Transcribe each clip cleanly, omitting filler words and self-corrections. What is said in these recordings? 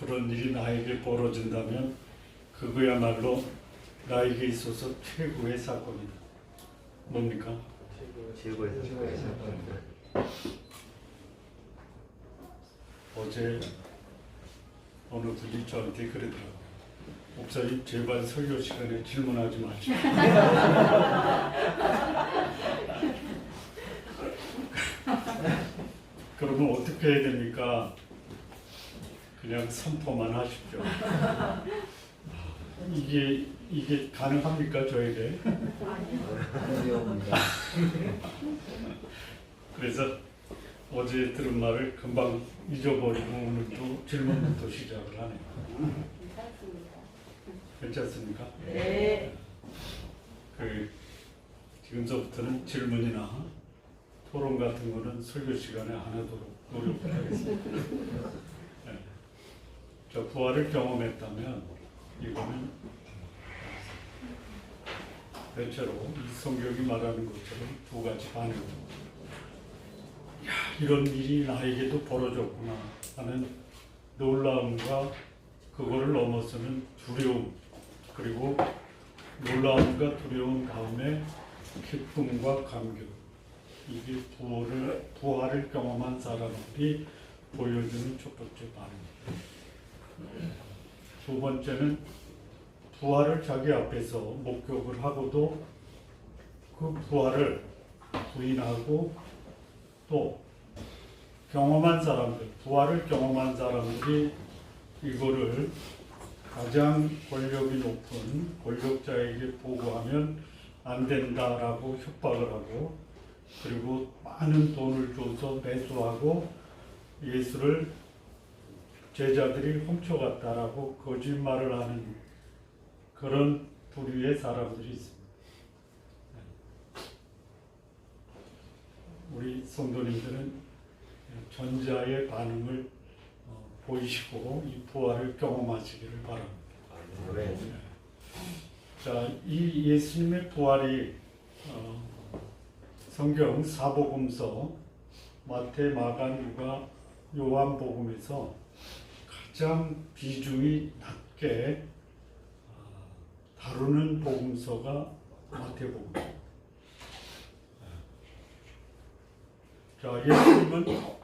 그런 일이 나에게 벌어진다면 그거야말로 나에게 있어서 최고의 사건이다. 뭡니까? 최고의 사건입니다. 어제 어느 분이 저한테 그러더라고요. 목사님 제발 설교 시간에 질문하지 마시고 그러면 어떻게 해야 됩니까? 그냥 선포만 하십시오. 이게 가능합니까 저에게? 아니옵니다. 그래서 어제 들은 말을 금방 잊어버리고 오늘 또 질문부터 시작을 하네요. 괜찮습니까? 네. 지금서부터는 질문이나 토론 같은 거는 설교 시간에 안 하도록 노력하겠습니다. 네. 저 부활을 경험했다면 이거는 대체로 이 성경이 말하는 것처럼 두 가지 반응입니다. 이런 일이 나에게도 벌어졌구나 하는 놀라움과 그거를 넘어서는 두려움, 그리고 놀라움과 두려움 다음에 기쁨과 감격, 이게 부활을 경험한 사람들이 보여주는 첫 번째 반응입니다. 두 번째는 부활을 자기 앞에서 목격을 하고도 그 부활을 부인하고 또 경험한 사람들, 부활을 경험한 사람들이 이거를 가장 권력이 높은 권력자에게 보고하면 안 된다라고 협박을 하고, 그리고 많은 돈을 줘서 매수하고 예수를 제자들이 훔쳐갔다라고 거짓말을 하는 그런 부류의 사람들이 있습니다. 우리 성도님들은 전자의 반응을 보이시고 이 부활을 경험하시기를 바랍니다. 네. 자, 이 예수님의 부활이 성경 사복음서 마태, 마가, 누가, 요한복음에서 가장 비중이 낮게 다루는 복음서가 마태복음입니다. 자, 예수님은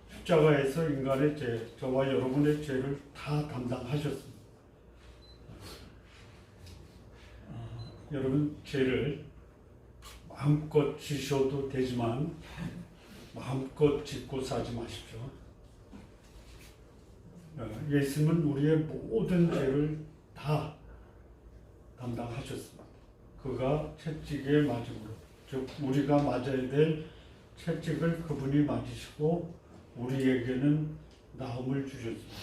십자가에서 인간의 죄, 저와 여러분의 죄를 다 담당하셨습니다. 여러분 죄를 마음껏 지셔도 되지만 마음껏 짓고 사지 마십시오. 예수님은 우리의 모든 죄를 다 담당하셨습니다. 그가 채찍에 맞음으로, 즉 우리가 맞아야 될 채찍을 그분이 맞으시고 우리에게는 나음을 주셨습니다.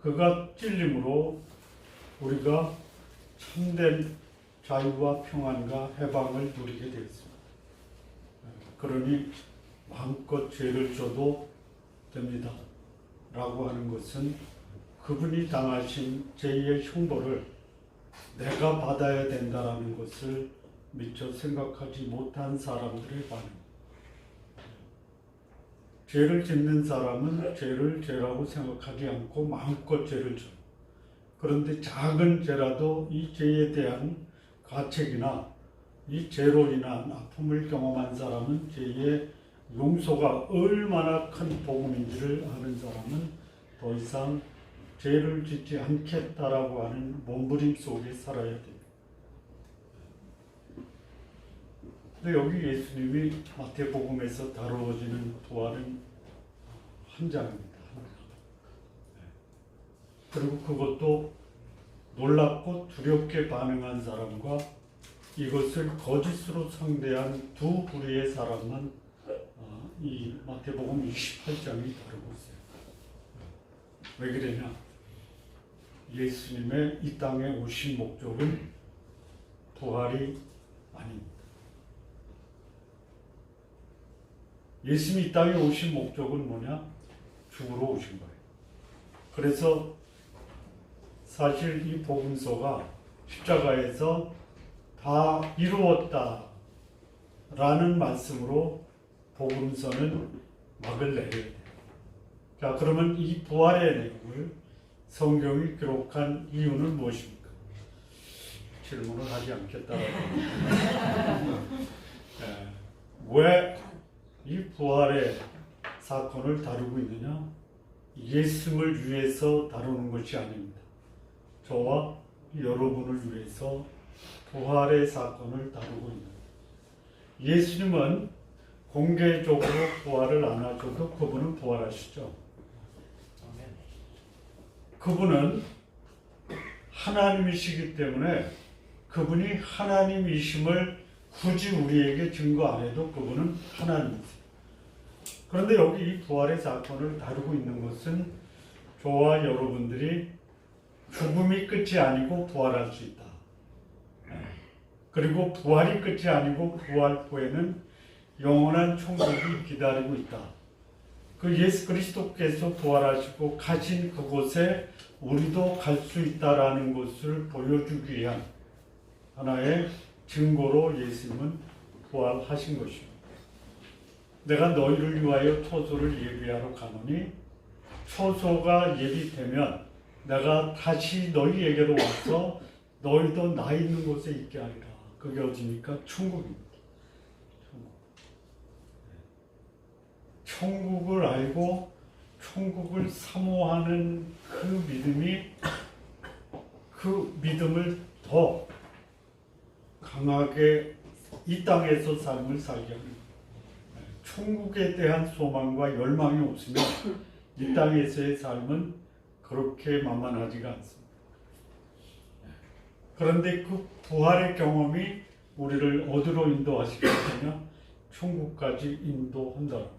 그가 찔림으로 우리가 참된 자유와 평안과 해방을 누리게 되었습니다. 그러니 마음껏 죄를 져도 됩니다. 라고 하는 것은 그분이 당하신 죄의 형벌을 내가 받아야 된다라는 것을 미처 생각하지 못한 사람들의 반응. 죄를 짓는 사람은 죄를 죄라고 생각하지 않고 마음껏 죄를 져요. 그런데 작은 죄라도 이 죄에 대한 가책이나 이 죄로 인한 아픔을 경험한 사람은 죄의 용서가 얼마나 큰 복음인지를 아는 사람은 더 이상 죄를 짓지 않겠다라고 하는 몸부림 속에 살아야 됩니다. 근데 여기 예수님이 마태복음에서 다루어지는 부활은 한 장입니다. 그리고 그것도 놀랍고 두렵게 반응한 사람과 이것을 거짓으로 상대한 두 부류의 사람만 이 마태복음 28장이 다루고 있어요. 왜 그러냐? 예수님의 이 땅에 오신 목적은 부활이 아닙니다. 예수님이 이 땅에 오신 목적은 뭐냐? 죽으러 오신 거예요. 그래서 사실 이 복음서가 십자가에서 다 이루었다 라는 말씀으로 복음서는 막을 내려야 돼요. 자, 그러면 이 부활의 내용을 성경이 기록한 이유는 무엇입니까? 질문을 하지 않겠다라고. 왜 이 부활의 사건을 다루고 있느냐? 예수님을 위해서 다루는 것이 아닙니다. 저와 여러분을 위해서 부활의 사건을 다루고 있는 거예요. 예수님은 공개적으로 부활을 안 하셔도 그분은 부활하시죠. 그분은 하나님이시기 때문에 그분이 하나님이심을 굳이 우리에게 증거 안 해도 그분은 하나님이세요. 그런데 여기 이 부활의 사건을 다루고 있는 것은 저와 여러분들이 죽음이 끝이 아니고 부활할 수 있다. 그리고 부활이 끝이 아니고 부활 후에는 영원한 천국이 기다리고 있다. 그 예수 그리스도께서 부활하시고 가신 그곳에 우리도 갈 수 있다라는 것을 보여주기 위한 하나의 증거로 예수님은 부활하신 것입니다. 내가 너희를 위하여 초소를 예비하러 가노니 초소가 예비되면 내가 다시 너희에게로 와서 너희도 나 있는 곳에 있게 하리라. 그게 어디입니까? 천국입니다. 천국을 알고 천국을 사모하는 그 믿음을 더 강하게 이 땅에서 삶을 살게 합니다. 천국에 대한 소망과 열망이 없으면 이 땅에서의 삶은 그렇게 만만하지가 않습니다. 그런데 그 부활의 경험이 우리를 어디로 인도하시겠느냐? 천국까지 인도한다는 거예요.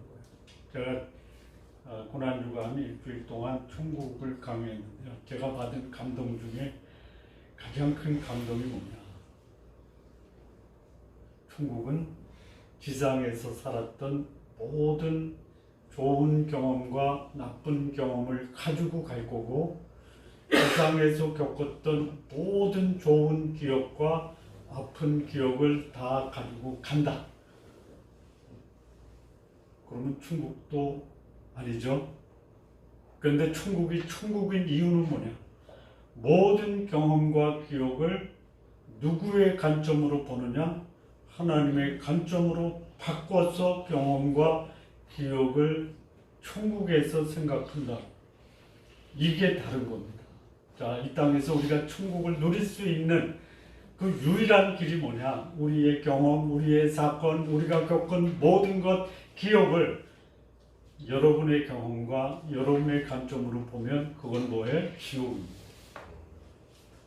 제가 고난주간 일주일 동안 천국을 강의했는데요. 제가 받은 감동 중에 가장 큰 감동이 뭐냐? 천국은 지상에서 살았던 모든 좋은 경험과 나쁜 경험을 가지고 갈 거고 지상에서 겪었던 모든 좋은 기억과 아픈 기억을 다 가지고 간다. 그러면 천국도 아니죠. 그런데 천국이 천국인 이유는 뭐냐? 모든 경험과 기억을 누구의 관점으로 보느냐? 하나님의 관점으로 바꿔서 경험과 기억을 천국에서 생각한다. 이게 다른 겁니다. 자, 이 땅에서 우리가 천국을 누릴 수 있는 그 유일한 길이 뭐냐? 우리의 경험, 우리의 사건, 우리가 겪은 모든 것, 기억을 여러분의 경험과 여러분의 관점으로 보면 그건 뭐예요? 지옥입니다.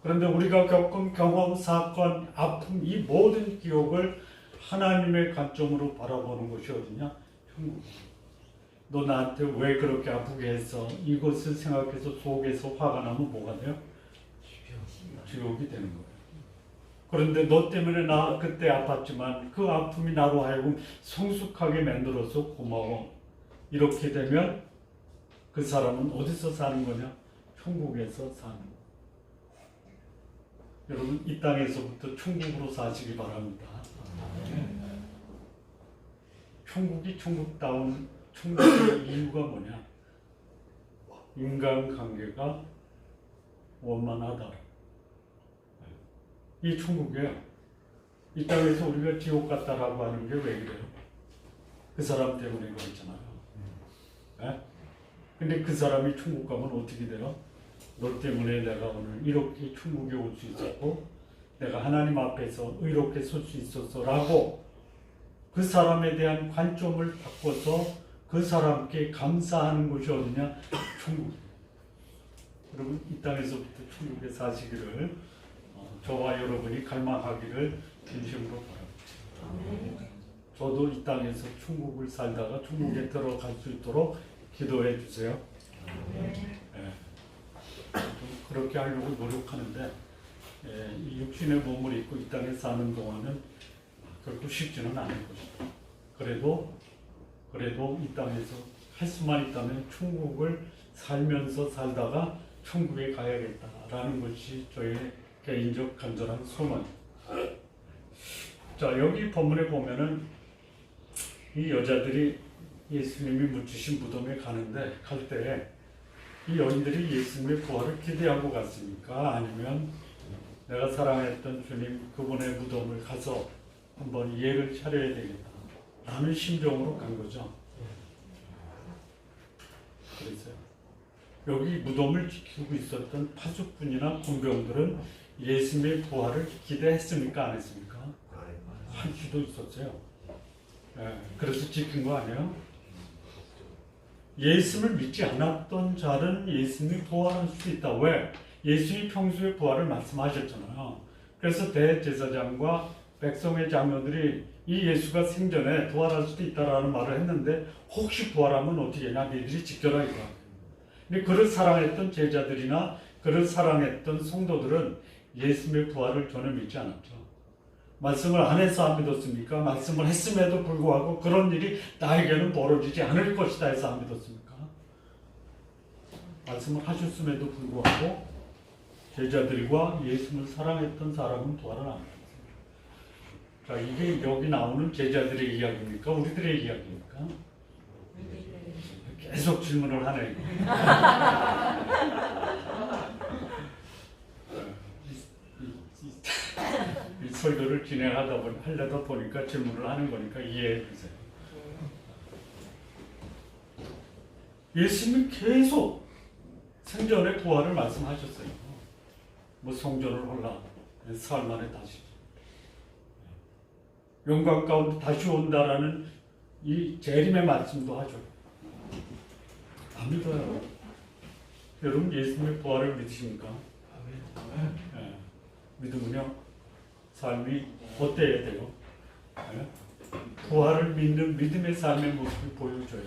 그런데 우리가 겪은 경험, 사건, 아픔, 이 모든 기억을 하나님의 관점으로 바라보는 것이 어디냐? 천국. 너 나한테 왜 그렇게 아프게 했어? 이것을 생각해서 속에서 화가 나면 뭐가 돼요? 지옥이 되는 거예요. 그런데 너 때문에 나 그때 아팠지만 그 아픔이 나로 하여금 성숙하게 만들어서 고마워. 이렇게 되면 그 사람은 어디서 사는 거냐? 천국에서 사는 거예요. 여러분, 이 땅에서부터 천국으로 사시기 바랍니다. 천국이 천국다운 천국의 이유가 뭐냐? 인간관계가 원만하다. 이 천국에 이 땅에서 우리가 지옥 같다라고 하는 게 왜 그래요? 그 사람 때문에 그렇잖아요. 근데 그 사람이 천국 가면 어떻게 돼요? 너 때문에 내가 오늘 이렇게 천국에 올 수 있었고 내가 하나님 앞에서 의롭게 설 수 있었어라고 그 사람에 대한 관점을 바꿔서 그 사람께 감사하는 것이 어디냐? 천국. 여러분, 이 땅에서부터 천국에 사시기를 저와 여러분이 갈망하기를 진심으로 바랍니다. 저도 이 땅에서 천국을 살다가 천국에 들어갈 수 있도록 기도해 주세요. 그렇게 하려고 노력하는데 이 육신의 몸을 입고 이 땅에 사는 동안은 결코 쉽지는 않을 것입니다. 그래도 이 땅에서 할 수만 있다면 천국을 살면서 살다가 천국에 가야겠다라는 것이 저의 개인적 간절한 소망입니다. 자, 여기 본문에 보면은 이 여자들이 예수님이 묻히신 무덤에 갈 때 이 여인들이 예수님의 부활을 기대하고 갔습니까? 아니면 내가 사랑했던 주님 그분의 무덤을 가서 한번 예를 차려야 되겠다 라는 심정으로 간 거죠. 그래서 여기 무덤을 지키고 있었던 파수꾼이나 군병들은 예수님의 부활을 기대했습니까? 안 했습니까? 할 수도 있었어요. 그래서 지킨 거 아니에요? 예수를 믿지 않았던 자는 예수님이 부활할 수 있다. 왜? 예수님이 평소에 부활을 말씀하셨잖아요. 그래서 대제사장과 백성의 장로들이 이 예수가 생전에 부활할 수도 있다라는 말을 했는데 혹시 부활하면 어떻게 하냐? 너희들이 지켜라 이거. 근데 그를 사랑했던 제자들이나 그를 사랑했던 성도들은 예수님의 부활을 전혀 믿지 않았죠. 말씀을 안 해서 안 믿었습니까? 말씀을 했음에도 불구하고 그런 일이 나에게는 벌어지지 않을 것이다 해서 안 믿었습니까? 말씀을 하셨음에도 불구하고 제자들과 예수를 사랑했던 사람은 부활을 안 믿었습니다. 자, 이게 여기 나오는 제자들의 이야기입니까? 우리들의 이야기입니까? 계속 질문을 하네. 이 설교를 하려다 보니까 질문을 하는 거니까 이해해 주세요. 예수님이 계속 생전에 부활을 말씀하셨어요. 뭐 성전을 홀라 사흘 만에 다시 영광 가운데 다시 온다라는 이 재림의 말씀도 하죠. 안 믿어요. 여러분 예수님의 부활을 믿으십니까? 네. 믿으면요 삶이 어때야 돼요? 네? 부활을 믿는 믿음의 삶의 모습을 보여줘요.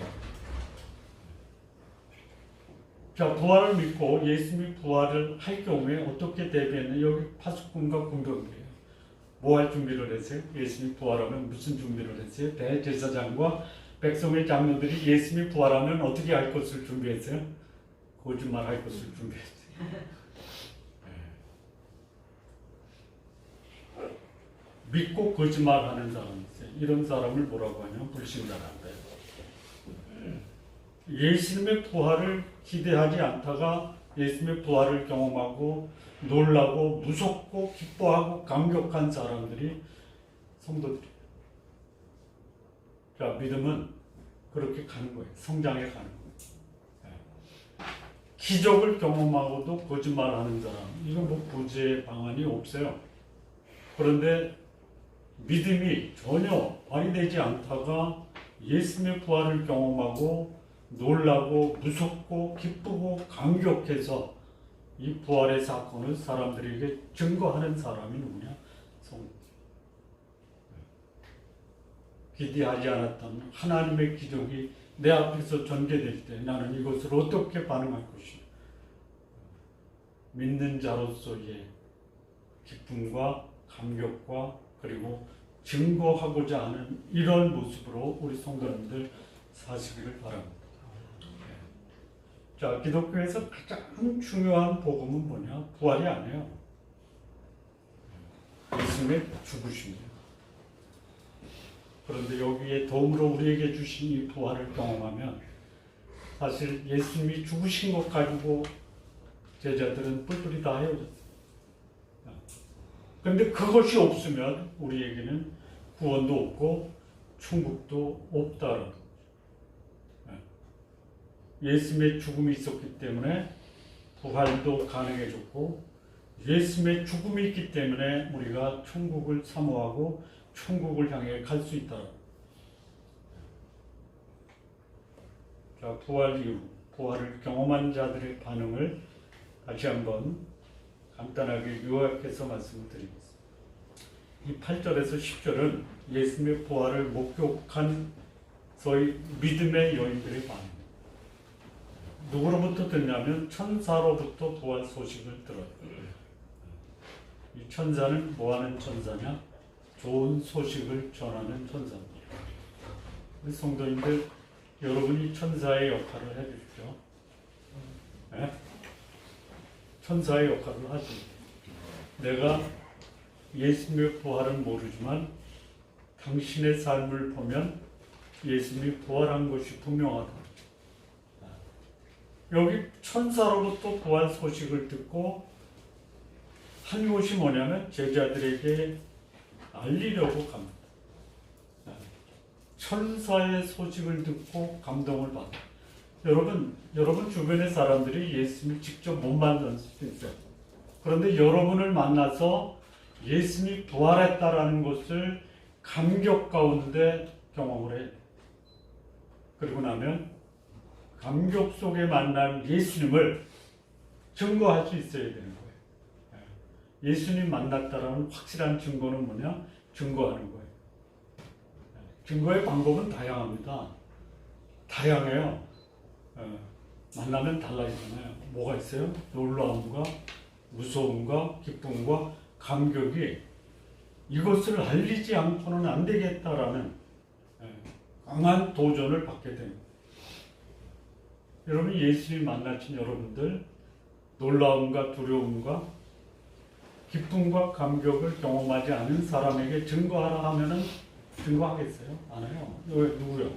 자, 부활을 믿고 예수님이 부활을 할 경우에 어떻게 대비했냐? 여기 파수꾼과 군병들이에요. 뭐 할 준비를 했어요? 예수님이 부활하면 무슨 준비를 했어요? 대제사장과 백성의 장로들이 예수님이 부활하면 어떻게 할 것을 준비했어요? 거짓말 할 것을 준비했어요. 믿고 거짓말하는 사람이 있어요. 이런 사람을 뭐라고 하냐면 불신자란다. 예수님의 부활을 기대하지 않다가 예수님의 부활을 경험하고 놀라고 무섭고 기뻐하고 감격한 사람들이 성도들이에요. 자, 믿음은 그렇게 가는 거예요. 성장해 가는 거예요. 기적을 경험하고도 거짓말하는 사람, 이건 뭐 구제 방안이 없어요. 그런데 믿음이 전혀 발휘되지 않다가 예수님의 부활을 경험하고 놀라고 무섭고 기쁘고 감격해서 이 부활의 사건을 사람들에게 증거하는 사람이 누구냐? 기대하지 않았던 하나님의 기적이 내 앞에서 전개될 때 나는 이것을 어떻게 반응할 것이냐? 믿는 자로서의 기쁨과 감격과 그리고 증거하고자 하는 이런 모습으로 우리 성도님들 사시기를 바랍니다. 자, 기독교에서 가장 중요한 복음은 뭐냐? 부활이 아니에요. 예수님의 죽으심이에요. 그런데 여기에 덤으로 우리에게 주신 이 부활을 경험하면 사실 예수님이 죽으신 것 가지고 제자들은 뿔뿔이 다 헤어졌어요. 그런데 그것이 없으면 우리에게는 구원도 없고 천국도 없다라는 거죠. 예수님의 죽음이 있었기 때문에 부활도 가능해졌고 예수님의 죽음이 있기 때문에 우리가 천국을 사모하고 천국을 향해 갈 수 있다. 자, 부활 이후 부활을 경험한 자들의 반응을 다시 한번 간단하게 요약해서 말씀을 드리겠습니다. 이 8절에서 10절은 예수님의 부활을 목격한 소위 믿음의 여인들의 반응. 누구로부터 듣냐면 천사로부터 부활 소식을 들어요. 이 천사는 뭐하는 천사냐? 좋은 소식을 전하는 천사입니다. 우리 성도님들, 여러분이 천사의 역할을 해주십시오. 네? 천사의 역할을 하죠. 내가 예수님의 부활은 모르지만 당신의 삶을 보면 예수님이 부활한 것이 분명하다. 여기 천사로부터 부활 소식을 듣고 한 것이 뭐냐면 제자들에게 알리려고 갑니다. 천사의 소식을 듣고 감동을 받아. 여러분 주변의 사람들이 예수님을 직접 못 만날 수도 있어요. 그런데 여러분을 만나서 예수님이 부활했다라는 것을 감격 가운데 경험을 해요. 그리고 나면 감격 속에 만난 예수님을 증거할 수 있어야 되는 거예요. 예수님 만났다라는 확실한 증거는 뭐냐? 증거하는 거예요. 증거의 방법은 다양합니다. 다양해요. 만나면 달라지잖아요. 뭐가 있어요? 놀라움과 무서움과 기쁨과 감격이 이것을 알리지 않고는 안 되겠다라는 강한 도전을 받게 됩니다. 여러분 예수님 만나신 여러분들 놀라움과 두려움과 기쁨과 감격을 경험하지 않은 사람에게 증거하라 하면은 증거하겠어요? 안 해요. 여기 누구요?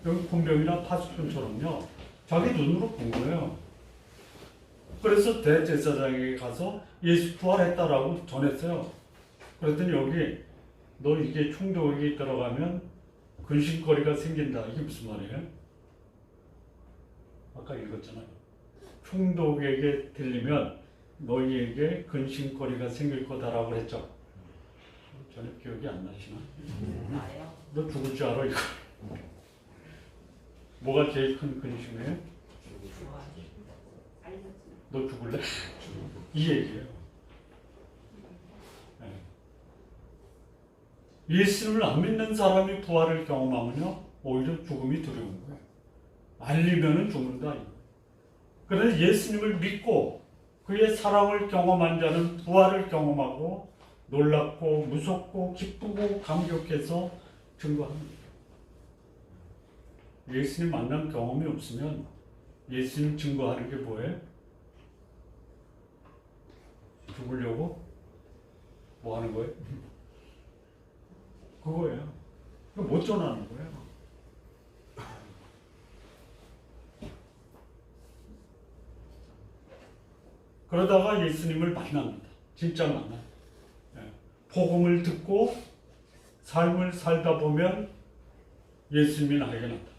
여기 군병이나 파수꾼처럼요. 자기 눈으로 본 거예요. 그래서 대제사장에게 가서 예수 부활했다라고 전했어요. 그랬더니 여기 너 이게 충동에 들어가면 근심거리가 생긴다. 이게 무슨 말이에요? 아까 읽었잖아요. 총독에게 들리면 너희에게 근심거리가 생길 거다라고 했죠. 전혀 기억이 안 나시나? 나요. 너 죽을 줄 알아 이거? 뭐가 제일 큰 근심이에요? 너 죽을래? 이 얘기예요. 예수님을 안 믿는 사람이 부활을 경험하면요 오히려 죽음이 두려운 거예요. 알리면은 죽는다. 그런데 예수님을 믿고 그의 사랑을 경험한 자는 부활을 경험하고 놀랍고 무섭고 기쁘고 감격해서 증거합니다. 예수님 만난 경험이 없으면 예수님 증거하는 게 뭐예요? 죽으려고 뭐 하는 거예요? 그거예요. 못 전하는 거예요. 그러다가 예수님을 만납니다. 진짜 만나요. 복음을 듣고 삶을 살다 보면 예수님이 나에게 나타나요.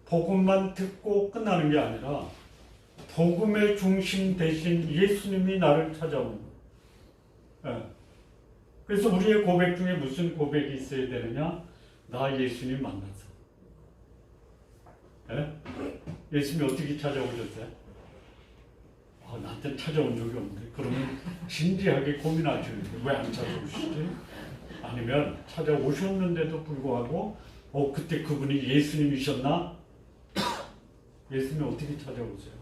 복음만 듣고 끝나는 게 아니라 복음의 중심 대신 예수님이 나를 찾아오는 거예요. 그래서 우리의 고백 중에 무슨 고백이 있어야 되느냐? 나 예수님 만났어. 예수님이 어떻게 찾아오셨어요? 나한테 찾아온 적이 없는데 그러면 진지하게 고민하죠. 왜 안 찾아오시지? 아니면 찾아오셨는데도 불구하고 그때 그분이 예수님이셨나? 예수님이 어떻게 찾아오세요?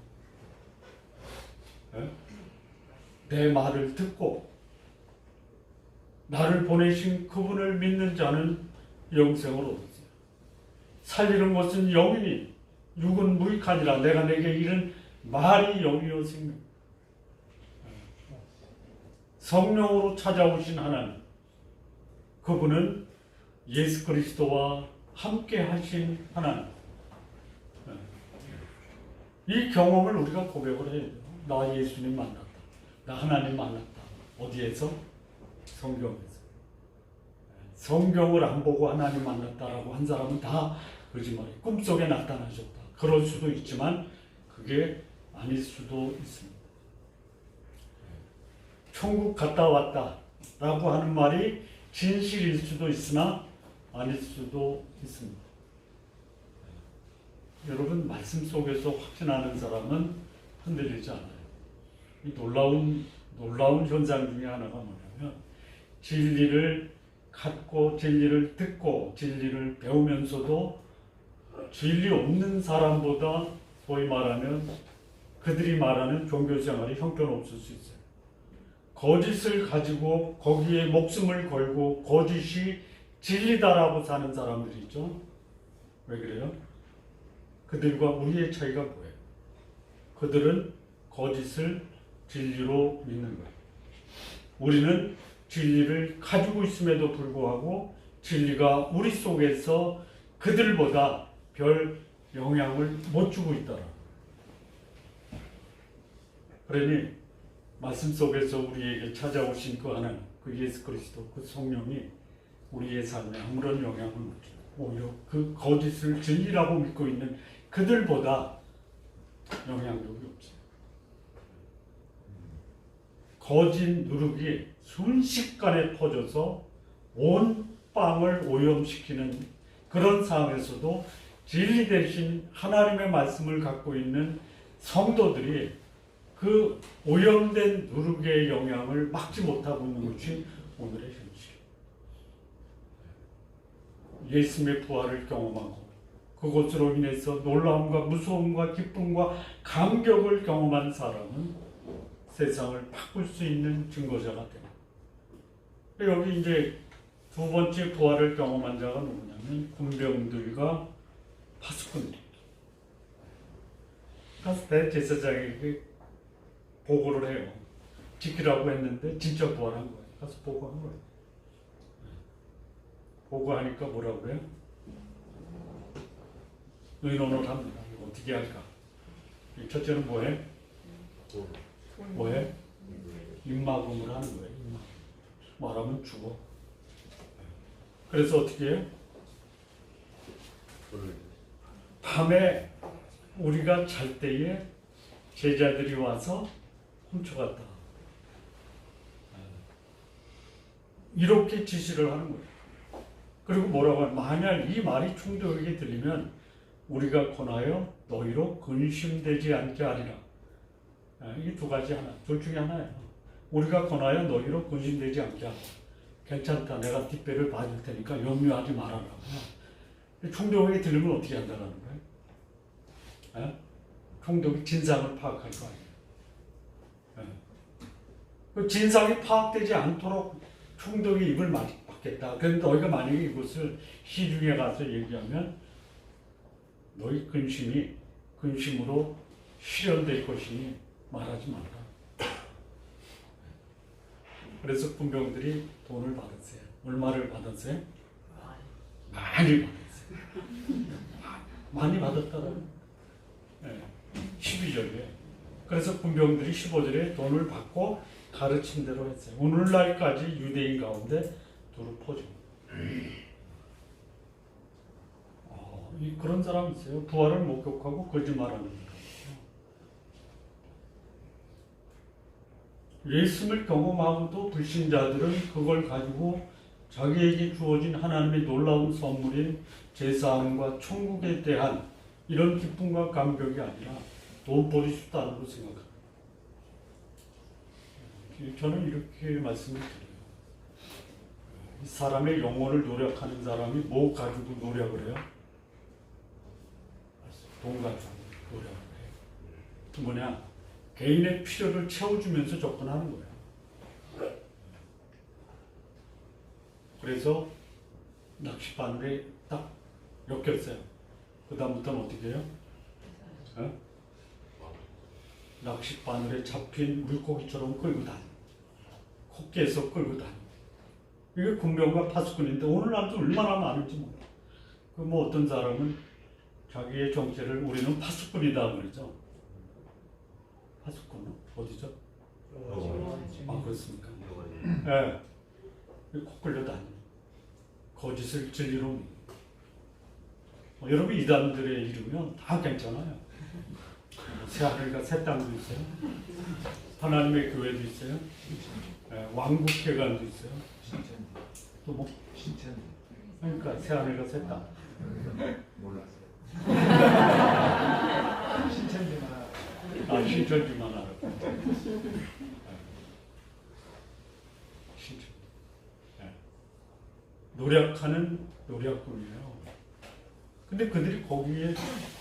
내 말을 듣고 나를 보내신 그분을 믿는 자는 영생을 얻었어요. 살리는 것은 영이니 육은 무익하니라. 내가 내게 이른 말이 영이요 생명. 성령으로 찾아오신 하나님, 그분은 예수 그리스도와 함께 하신 하나님. 이 경험을 우리가 고백을 해야 돼요. 나 예수님 만났다. 나 하나님 만났다. 어디에서? 성경에서. 성경을 안 보고 하나님 만났다라고 한 사람은 다 거짓말이에요. 꿈속에 나타나셨다. 그럴 수도 있지만 그게 아닐 수도 있습니다. 천국 갔다 왔다 라고 하는 말이 진실일 수도 있으나 아닐 수도 있습니다. 여러분 말씀 속에서 확신하는 사람은 흔들리지 않아요. 이 놀라운 현상 중에 하나가 뭐냐면 진리를 갖고 진리를 듣고 진리를 배우면서도 진리 없는 사람보다 소위 말하면 그들이 말하는 종교생활이 형편없을 수 있어요. 거짓을 가지고 거기에 목숨을 걸고 거짓이 진리다라고 사는 사람들이 있죠. 왜 그래요? 그들과 우리의 차이가 뭐예요? 그들은 거짓을 진리로 믿는 거예요. 우리는 진리를 가지고 있음에도 불구하고 진리가 우리 속에서 그들보다 별 영향을 못 주고 있더라. 그러니 말씀 속에서 우리에게 찾아오신 그 하나님, 그 예수 그리스도, 그 성령이 우리의 삶에 아무런 영향을 못 주고 오히려 그 거짓을 진리라고 믿고 있는 그들보다 영향력이 없어요. 거짓 누룩이 순식간에 퍼져서 온 빵을 오염시키는 그런 상황에서도 진리 대신 하나님의 말씀을 갖고 있는 성도들이 그 오염된 누룩의 영향을 막지 못하고 있는 것이 오늘의 현실. 예수님의 부활을 경험하고 그것으로 인해서 놀라움과 무서움과 기쁨과 감격을 경험한 사람은 세상을 바꿀 수 있는 증거자가 됩니다. 여기 이제 두 번째 부활을 경험한 자가 누구냐면 군병들과 파수꾼들. 가서 대제사장에게 보고를 해요. 지키라고 했는데 진짜 부활한 거예요. 가서 보고한 거예요. 보고하니까 뭐라고 그래요? 의논을 합니다. 이거 어떻게 할까? 첫째는 뭐해? 뭐해? 입막음을 하는 거예요. 입막음. 말하면 죽어. 그래서 어떻게 해요? 밤에 우리가 잘 때에 제자들이 와서 훔쳐갔다. 이렇게 지시를 하는 거예요. 그리고 뭐라고 하면 만약 이 말이 충돌에게 들리면 우리가 권하여 너희로 근심되지 않게 하리라. 이 두 가지 하나, 둘 중에 하나예요. 우리가 권하여 너희로 근심되지 않게 하라. 괜찮다. 내가 뒷배를 봐줄 테니까 염려하지 말아라. 총독에게 들리면 어떻게 한다는 거예요? 총독이 진상을 파악할 거 아니에요. 그 진상이 파악되지 않도록 총독이 입을 막겠다. 그런데 너희가 만약에 이것을 시중에 가서 얘기하면 너희 근심으로 실현될 것이니 말하지 말라. 그래서 군병들이 돈을 받았어요. 얼마를 받았어요? 많이 받았어요. 많이 받았다라는 12절에. 그래서 군병들이 15절에 돈을 받고 가르친 대로 했어요. 오늘날까지 유대인 가운데 두루 퍼져. 그런 사람이 있어요. 부활을 목격하고 거짓말하는 사람. 예수를 경험하고도 불신자들은 그걸 가지고 자기에게 주어진 하나님의 놀라운 선물인 제사함과 천국에 대한 이런 기쁨과 감격이 아니라 돈벌이 수단으로 생각합니다. 저는 이렇게 말씀을 드려요. 사람의 영혼을 노력하는 사람이 뭐 가지고 노력을 해요? 돈 가지고 노력을 해요. 그 뭐냐? 개인의 필요를 채워주면서 접근하는 거예요. 그래서 낚시바늘에 딱 엮였어요. 그 다음부터는 어떻게 해요? 낚시바늘에 잡힌 물고기처럼 끌고 다니. 코끼에서 끌고 다니. 이게 군병과 파수꾼인데 오늘날도 얼마나 많은지 몰라요. 뭐 어떤 사람은 자기의 정체를 우리는 파수꾼이다 그러죠. 파수꾼은 어디죠? 그렇습니까? 네. 코 끌려 다니. 거짓을 진리로. 여러분 이단들의 이름이면 다 괜찮아요. 새하늘과 새 땅도 있어요. 하나님의 교회도 있어요. 왕국회관도 있어요. 또 뭐? 신천. 그러니까 새하늘과 새 땅. 몰랐어요. 신천지만 신천지만 알았고. 신천. 노력하는 노력꾼이에요. 근데 그들이 거기에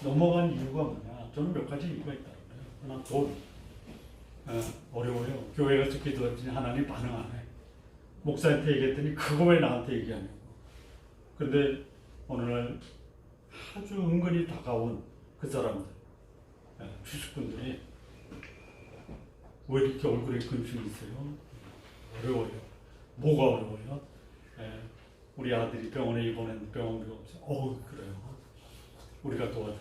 넘어간 이유가 뭐냐? 저는 몇 가지 이유가 있다고 해요. 하나, 돈. 어려워요. 교회 가서 기도했더니 하나님 반응 안 해. 목사한테 얘기했더니 그거 왜 나한테 얘기하냐고. 근데 어느 날 아주 은근히 다가온 그 사람들, 주식꾼들이 왜 이렇게 얼굴에 근심이 있어요? 어려워요. 뭐가 어려워요? 우리 아들이 병원에 입원했는데 병원비가 없어요. 그래요. 우리가 도와줄게요.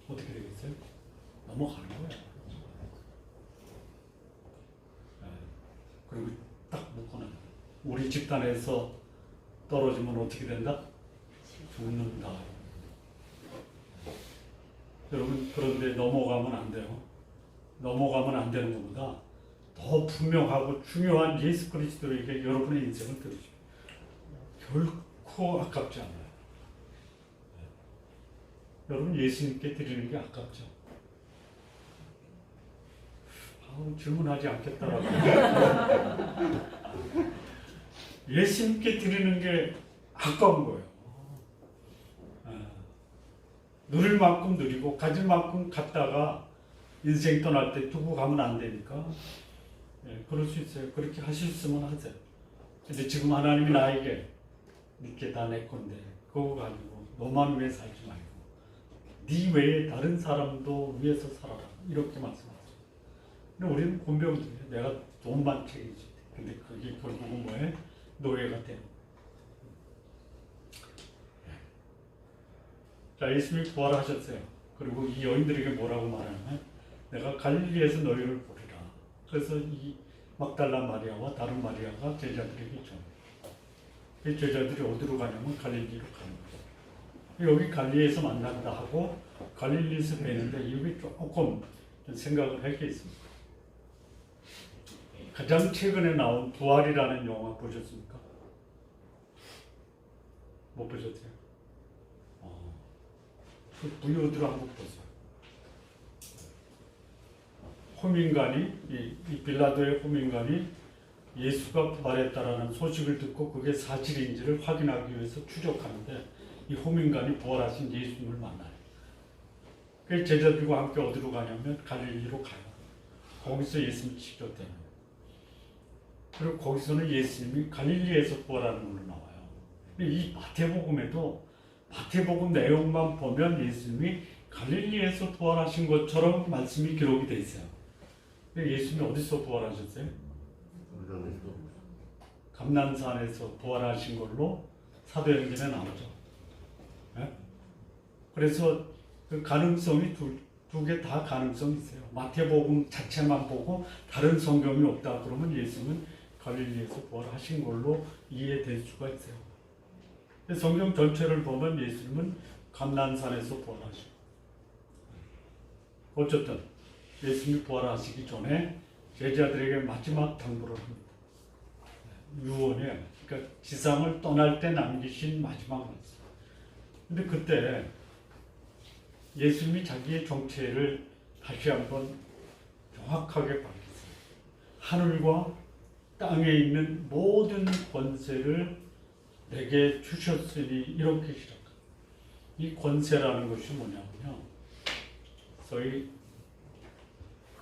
어떻게 되겠어요? 넘어가는 거예요. 네. 그리고 딱 묶어놔요. 우리 집단에서 떨어지면 어떻게 된다? 죽는다. 여러분, 그런데 넘어가면 안 돼요. 넘어가면 안 되는 것보다 더 분명하고 중요한 예수 그리스도에게 여러분의 인생을 드리십시오. 결코 아깝지 않아요. 여러분, 예수님께 드리는 게 아깝죠? 질문하지 않겠다라고. 예수님께 드리는 게 아까운 거예요. 누릴 만큼 누리고 가질 만큼 갖다가 인생 떠날 때 두고 가면 안 되니까 그럴 수 있어요. 그렇게 하실 수 있으면 하세요. 근데 지금 하나님이 나에게 이렇게 다 내 건데 그거 가지고 너만 위해 살지 말고 네 외에 다른 사람도 위해서 살아라 이렇게 말씀하죠. 근데 우리는 곤병들이에요. 내가 돈만 책임지. 근데 그게 결국은 뭐예요? 노예가 되는. 자, 예수님이 부활하셨어요. 그리고 이 여인들에게 뭐라고 말하냐면 내가 갈릴리에서 너희를 보리라. 그래서 이 막달라 마리아와 다른 마리아가 제자들에게 전해요. 이 제자들이 어디로 가냐면 갈릴리로 가는 거예요. 여기 갈릴리에서 만난다 하고 갈릴리에서 뵈는데 여기 조금 생각을 할 게 있습니다. 가장 최근에 나온 부활이라는 영화 보셨습니까? 못 보셨어요? 그 부유들을 한번 보세요. 호민관이 이 빌라도의 호민관이 예수가 부활했다라는 소식을 듣고 그게 사실인지를 확인하기 위해서 추적하는데 이 호민관이 부활하신 예수님을 만나요. 그 제자들과 함께 어디로 가냐면 갈릴리로 가요. 거기서 예수님 치료되는. 그리고 거기서는 예수님이 갈릴리에서 부활하는 걸로 나와요. 이 마태복음에도 마태복음 내용만 보면 예수님이 갈릴리에서 부활하신 것처럼 말씀이 기록이 돼 있어요. 예수님이 어디서 부활하셨어요? 감난산에서 부활하신 걸로 사도행전에 나오죠. 네? 그래서 그 가능성이 두 개 다 가능성이 있어요. 마태복음 자체만 보고 다른 성경이 없다 그러면 예수님은 갈릴리에서 부활하신 걸로 이해될 수가 있어요. 성경 전체를 보면 예수님은 감난산에서 부활하시고 어쨌든 예수님이 부활하시기 전에 제자들에게 마지막 당부를 합니다. 유언이에요. 그러니까 지상을 떠날 때 남기신 마지막 말씀. 근데 그때 예수님이 자기의 정체를 다시 한번 정확하게 밝혔어요. 하늘과 땅에 있는 모든 권세를 내게 주셨으니 이렇게 시작합니다. 이 권세라는 것이 뭐냐면요. 소위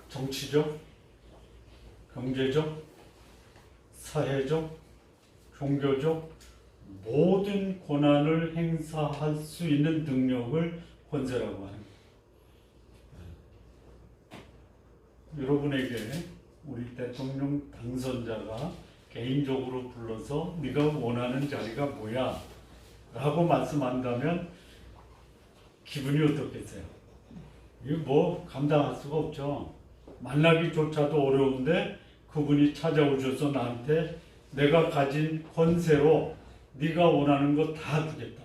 정치적, 경제적, 사회적, 종교적 모든 권한을 행사할 수 있는 능력을 권세라고 하는 거예요. 여러분에게 우리 대통령 당선자가 개인적으로 불러서 네가 원하는 자리가 뭐야? 라고 말씀한다면 기분이 어떻겠어요? 이거 뭐 감당할 수가 없죠. 만나기조차도 어려운데 그분이 찾아오셔서 나한테 내가 가진 권세로 네가 원하는 거 다 주겠다.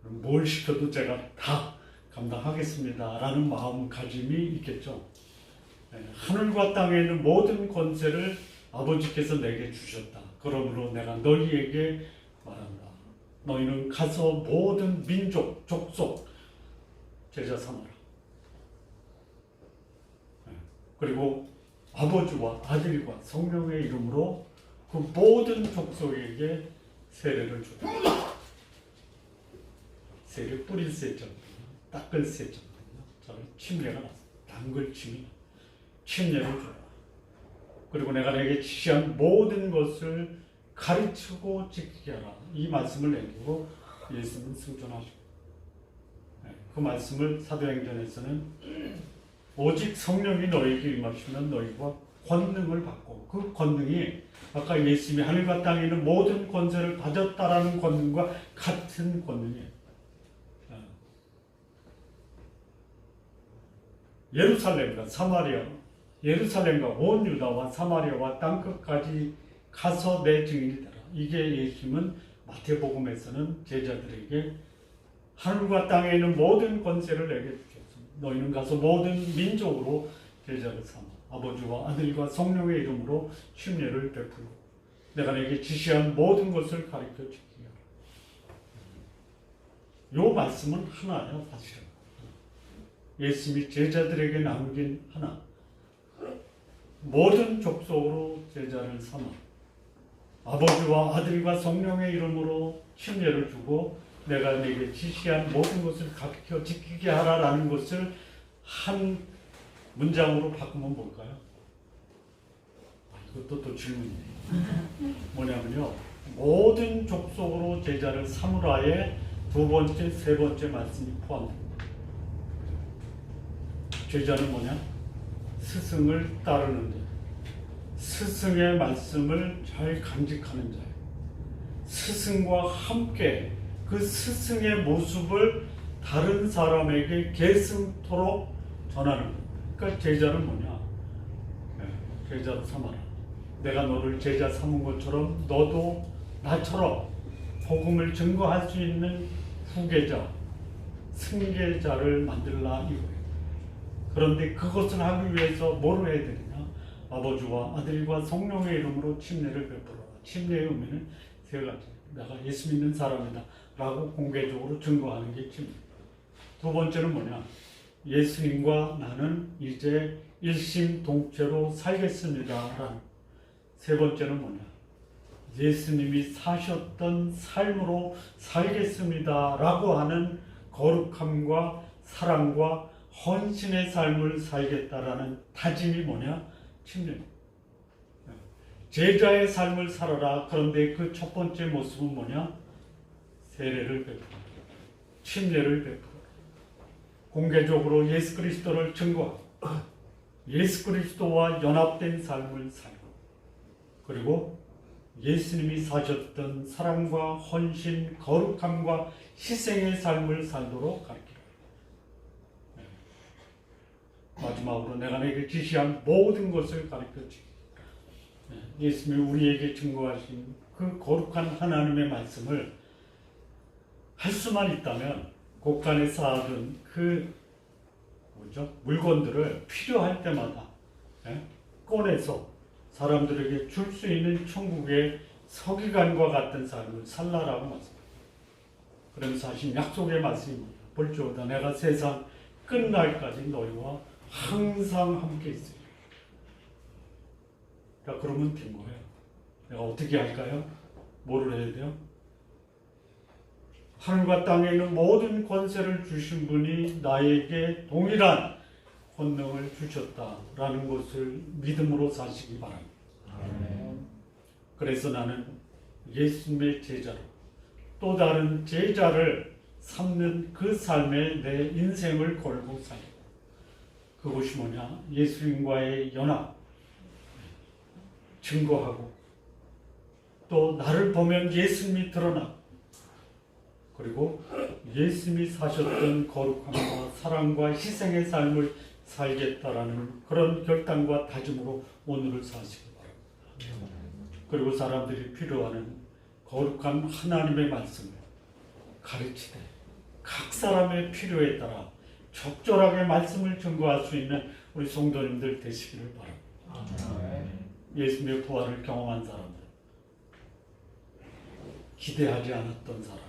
뭘 시켜도 제가 다 감당하겠습니다. 라는 마음가짐이 있겠죠. 하늘과 땅에 있는 모든 권세를 아버지께서 내게 주셨다. 그러므로 내가 너희에게 말한다. 너희는 가서 모든 민족, 족속 제자 삼아라. 그리고 아버지와 아들과 성령의 이름으로 그 모든 족속에게 세례를 주라. 세례 뿌릴 세자거든요. 닦을 세자거든요. 저는 침례가 났어요. 담글 침이. 침례를 줘라. 그리고 내가 내게 지시한 모든 것을 가르치고 지키게 하라. 이 말씀을 남기고 예수님은 승천하시고 그 말씀을 사도행전에서는 오직 성령이 너희에게 임하시면 너희가 권능을 받고 그 권능이 아까 예수님이 하늘과 땅에 있는 모든 권세를 가졌다라는 권능과 같은 권능이에요. 예루살렘과 사마리아, 예루살렘과 온 유다와 사마리아와 땅끝까지 가서 내 증인이 되라. 이게 예수님은 마태복음에서는 제자들에게 하늘과 땅에 있는 모든 권세를 내게 주셨습니다. 너희는 가서 모든 민족으로 제자를 삼아 아버지와 아들과 성령의 이름으로 침례를 베풀고 내가 내게 지시한 모든 것을 가르쳐 지키게 하라. 요 말씀은 하나야 사실은. 예수님이 제자들에게 남긴 하나. 모든 족속으로 제자를 삼아 아버지와 아들과 성령의 이름으로 침례를 주고 내가 내게 지시한 모든 것을 가르쳐 지키게 하라라는 것을 한 문장으로 바꾸면 뭘까요? 이것도 또 질문이네요. 뭐냐면요. 모든 족속으로 제자를 삼으라의 두 번째, 세 번째 말씀이 포함됩니다. 제자는 뭐냐? 스승을 따르는 자. 스승의 말씀을 잘 간직하는 자예요. 스승과 함께 그 스승의 모습을 다른 사람에게 계승토록 전하는 거예요. 그러니까 제자는 뭐냐? 제자로 삼아라. 내가 너를 제자 삼은 것처럼 너도 나처럼 복음을 증거할 수 있는 후계자, 승계자를 만들라 이거예요. 그런데 그것을 하기 위해서 뭘 해야 되느냐? 아버지와 아들과 성령의 이름으로 침례를 베풀어라. 침례의 의미는 세 가지. 내가 예수 믿는 사람이다 라고 공개적으로 증거하는 게 침례. 두 번째는 뭐냐? 예수님과 나는 이제 일심동체로 살겠습니다. 세 번째는 뭐냐? 예수님이 사셨던 삶으로 살겠습니다 라고 하는 거룩함과 사랑과 헌신의 삶을 살겠다라는 다짐이 뭐냐? 침례입니다. 제자의 삶을 살아라. 그런데 그 첫 번째 모습은 뭐냐? 세례를 베풀어 침례를 베풀어 공개적으로 예수 그리스도를 증거하고 예수 그리스도와 연합된 삶을 살고 그리고 예수님이 사셨던 사랑과 헌신, 거룩함과 희생의 삶을 살도록 가르치라. 마지막으로 내가 내게 지시한 모든 것을 가르쳐주기. 예수님이 우리에게 증거하신 그 거룩한 하나님의 말씀을 할 수만 있다면 곳간에 쌓아둔 그 물건들을 필요할 때마다 꺼내서 사람들에게 줄 수 있는 천국의 서기관과 같은 삶을 살라라고 말씀합니다. 그러면서 하신 약속의 말씀이 뭐냐? 볼지어다 내가 세상 끝날까지 너희와 항상 함께 있으리라. 자, 그러면 된 거예요. 내가 어떻게 할까요? 뭐를 해야 돼요? 하늘과 땅에 있는 모든 권세를 주신 분이 나에게 동일한 권능을 주셨다라는 것을 믿음으로 사시기 바랍니다. 그래서 나는 예수님의 제자로 또 다른 제자를 삼는 그 삶에 내 인생을 걸고 살고 그것이 뭐냐? 예수님과의 연합 증거하고 또 나를 보면 예수님이 드러나 그리고 예수님이 사셨던 거룩함과 사랑과 희생의 삶을 살겠다라는 그런 결단과 다짐으로 오늘을 사시기 바랍니다. 그리고 사람들이 필요하는 거룩한 하나님의 말씀을 가르치되 각 사람의 필요에 따라 적절하게 말씀을 증거할 수 있는 우리 성도님들 되시기를 바랍니다. 예수님의 부활을 경험한 사람들, 기대하지 않았던 사람들,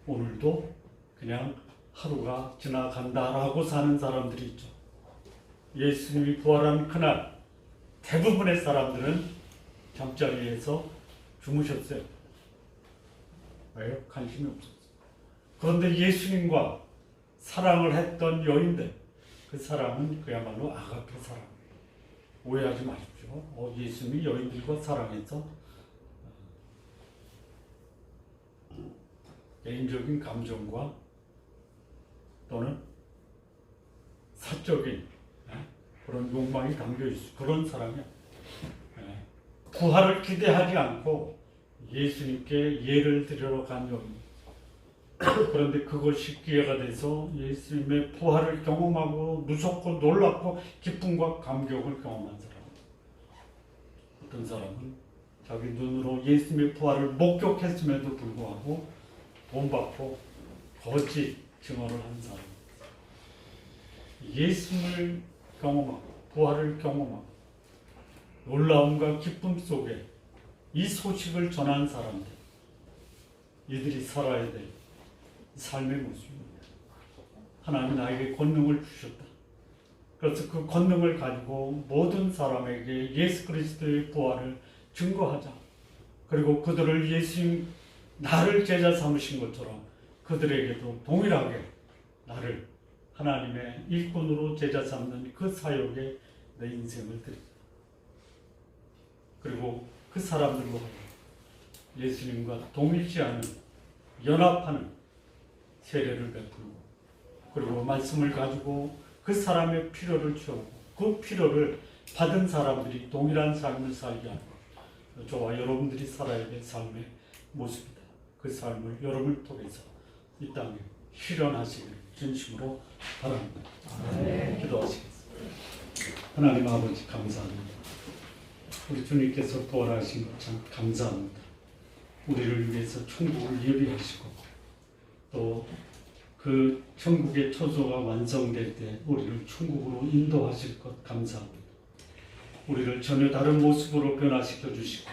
오늘도 그냥 하루가 지나간다라고 사는 사람들이 있죠. 예수님이 부활한 그날 대부분의 사람들은 잠자리에서 주무셨어요. 왜요? 관심이 없었어요. 그런데 예수님과 사랑을 했던 여인들, 그 사랑은 그야말로 아가페 사랑이에요. 오해하지 마십시오. 예수님이 여인들과 사랑해서 개인적인 감정과 또는 사적인 그런 욕망이 담겨 있어. 그런 사랑이야. 부활을 기대하지 않고 예수님께 예를 드리러 간 여인. 그런데 그것이 기회가 돼서 예수님의 부활을 경험하고 무섭고 놀랍고 기쁨과 감격을 경험한 사람. 어떤 사람은 자기 눈으로 예수님의 부활을 목격했음에도 불구하고 돈 받고 거짓 증언을 한 사람. 예수님을 경험하고 부활을 경험하고 놀라움과 기쁨 속에 이 소식을 전한 사람들, 이들이 살아야 될 삶의 모습입니다. 하나님 나에게 권능을 주셨다. 그래서 그 권능을 가지고 모든 사람에게 예수 그리스도의 부활을 증거하자. 그리고 그들을 예수님 나를 제자 삼으신 것처럼 그들에게도 동일하게 나를 하나님의 일꾼으로 제자 삼는 그 사역에 내 인생을 드리자. 그리고 그 사람들로 하여 예수님과 동일시하는 연합하는 세례를 베풀고 그리고 말씀을 가지고 그 사람의 필요를 채우고 그 필요를 받은 사람들이 동일한 삶을 살게 하는 저와 여러분들이 살아야 될 삶의 모습이다. 그 삶을 여러분을 통해서 이 땅에 실현하시길 진심으로 바랍니다. 기도하시겠습니다. 하나님 아버지 감사합니다. 우리 주님께서 부활하신 것 참 감사합니다. 우리를 위해서 천국을 예비하시고 또 그 천국의 초소가 완성될 때 우리를 천국으로 인도하실 것 감사합니다. 우리를 전혀 다른 모습으로 변화시켜 주시고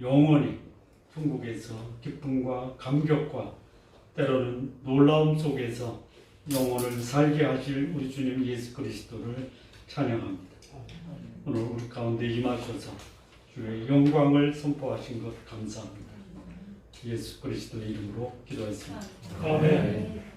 영원히 천국에서 기쁨과 감격과 때로는 놀라움 속에서 영혼을 살게 하실 우리 주님 예수 그리스도를 찬양합니다. 오늘 우리 가운데 임하셔서 주의 영광을 선포하신 것 감사합니다. 예수 그리스도의 이름으로 기도했습니다. 아멘.